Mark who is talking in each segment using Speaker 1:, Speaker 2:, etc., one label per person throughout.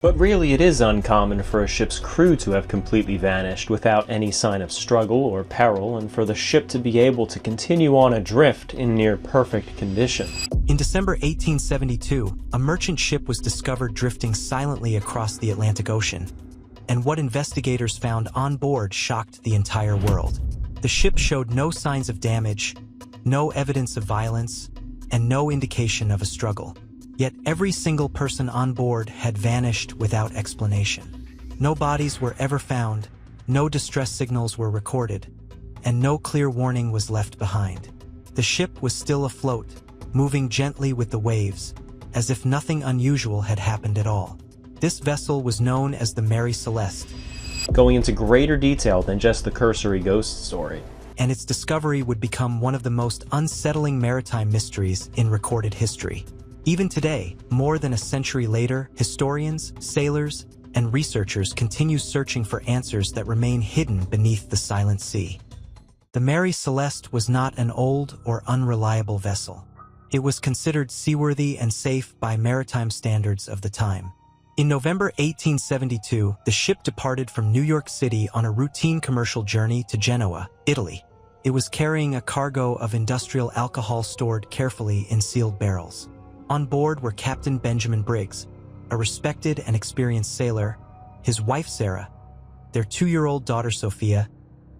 Speaker 1: But really it is uncommon for a ship's crew to have completely vanished without any sign of struggle or peril, and for the ship to be able to continue on adrift in near perfect condition.
Speaker 2: In December 1872, a merchant ship was discovered drifting silently across the Atlantic Ocean, and what investigators found on board shocked the entire world. The ship showed no signs of damage, no evidence of violence, and no indication of a struggle. Yet every single person on board had vanished without explanation. No bodies were ever found, no distress signals were recorded, and no clear warning was left behind. The ship was still afloat, moving gently with the waves, as if nothing unusual had happened at all. This vessel was known as the Mary Celeste,
Speaker 1: going into greater detail than just the cursory ghost story.
Speaker 2: And its discovery would become one of the most unsettling maritime mysteries in recorded history. Even today, more than a century later, historians, sailors, and researchers continue searching for answers that remain hidden beneath the silent sea. The Mary Celeste was not an old or unreliable vessel. It was considered seaworthy and safe by maritime standards of the time. In November 1872, the ship departed from New York City on a routine commercial journey to Genoa, Italy. It was carrying a cargo of industrial alcohol stored carefully in sealed barrels. On board were Captain Benjamin Briggs, a respected and experienced sailor, his wife Sarah, their 2-year-old daughter Sophia,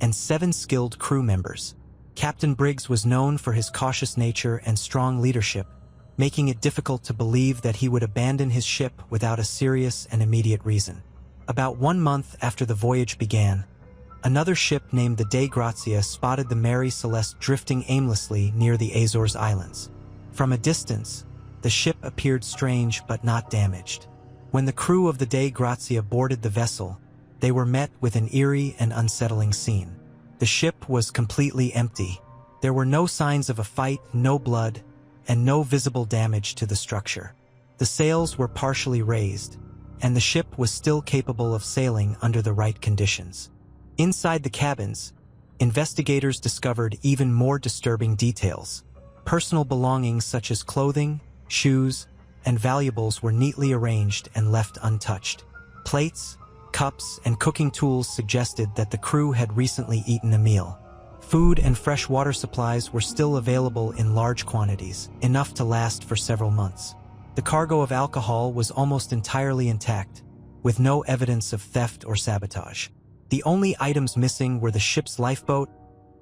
Speaker 2: and 7 skilled crew members. Captain Briggs was known for his cautious nature and strong leadership, making it difficult to believe that he would abandon his ship without a serious and immediate reason. About 1 month after the voyage began, another ship named the Dei Grazia spotted the Mary Celeste drifting aimlessly near the Azores Islands. From a distance, the ship appeared strange but not damaged. When the crew of the Dei Grazia boarded the vessel, they were met with an eerie and unsettling scene. The ship was completely empty. There were no signs of a fight, no blood, and no visible damage to the structure. The sails were partially raised, and the ship was still capable of sailing under the right conditions. Inside the cabins, investigators discovered even more disturbing details. Personal belongings such as clothing, shoes, and valuables were neatly arranged and left untouched. Plates, cups, and cooking tools suggested that the crew had recently eaten a meal. Food and fresh water supplies were still available in large quantities, enough to last for several months. The cargo of alcohol was almost entirely intact, with no evidence of theft or sabotage. The only items missing were the ship's lifeboat,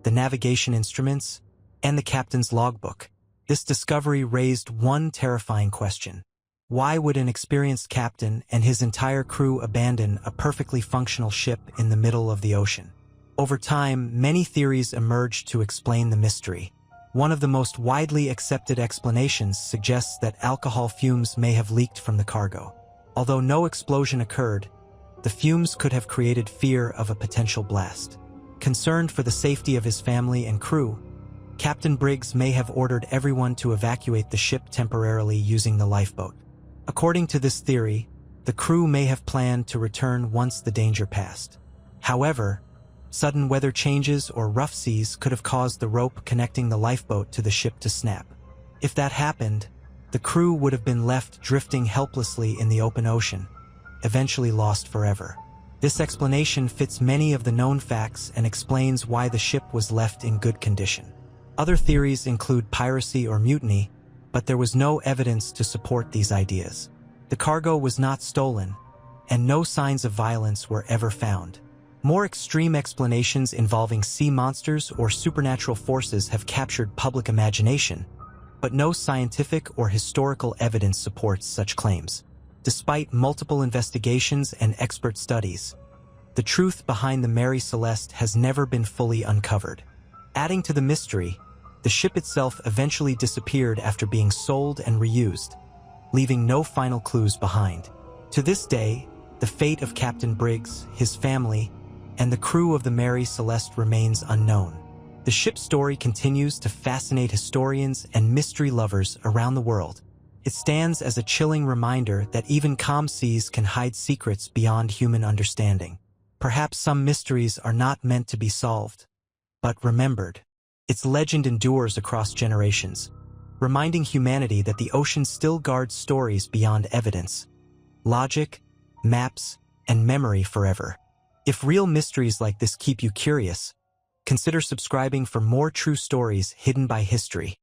Speaker 2: the navigation instruments, and the captain's logbook. This discovery raised one terrifying question. Why would an experienced captain and his entire crew abandon a perfectly functional ship in the middle of the ocean? Over time, many theories emerged to explain the mystery. One of the most widely accepted explanations suggests that alcohol fumes may have leaked from the cargo. Although no explosion occurred, the fumes could have created fear of a potential blast. Concerned for the safety of his family and crew, Captain Briggs may have ordered everyone to evacuate the ship temporarily using the lifeboat. According to this theory, the crew may have planned to return once the danger passed. However, sudden weather changes or rough seas could have caused the rope connecting the lifeboat to the ship to snap. If that happened, the crew would have been left drifting helplessly in the open ocean, eventually lost forever. This explanation fits many of the known facts and explains why the ship was left in good condition. Other theories include piracy or mutiny, but there was no evidence to support these ideas. The cargo was not stolen, and no signs of violence were ever found. More extreme explanations involving sea monsters or supernatural forces have captured public imagination, but no scientific or historical evidence supports such claims. Despite multiple investigations and expert studies, the truth behind the Mary Celeste has never been fully uncovered. Adding to the mystery, the ship itself eventually disappeared after being sold and reused, leaving no final clues behind. To this day, the fate of Captain Briggs, his family, and the crew of the Mary Celeste remains unknown. The ship's story continues to fascinate historians and mystery lovers around the world. It stands as a chilling reminder that even calm seas can hide secrets beyond human understanding. Perhaps some mysteries are not meant to be solved, but remembered. Its legend endures across generations, reminding humanity that the ocean still guards stories beyond evidence, logic, maps, and memory forever. If real mysteries like this keep you curious, consider subscribing for more true stories hidden by history.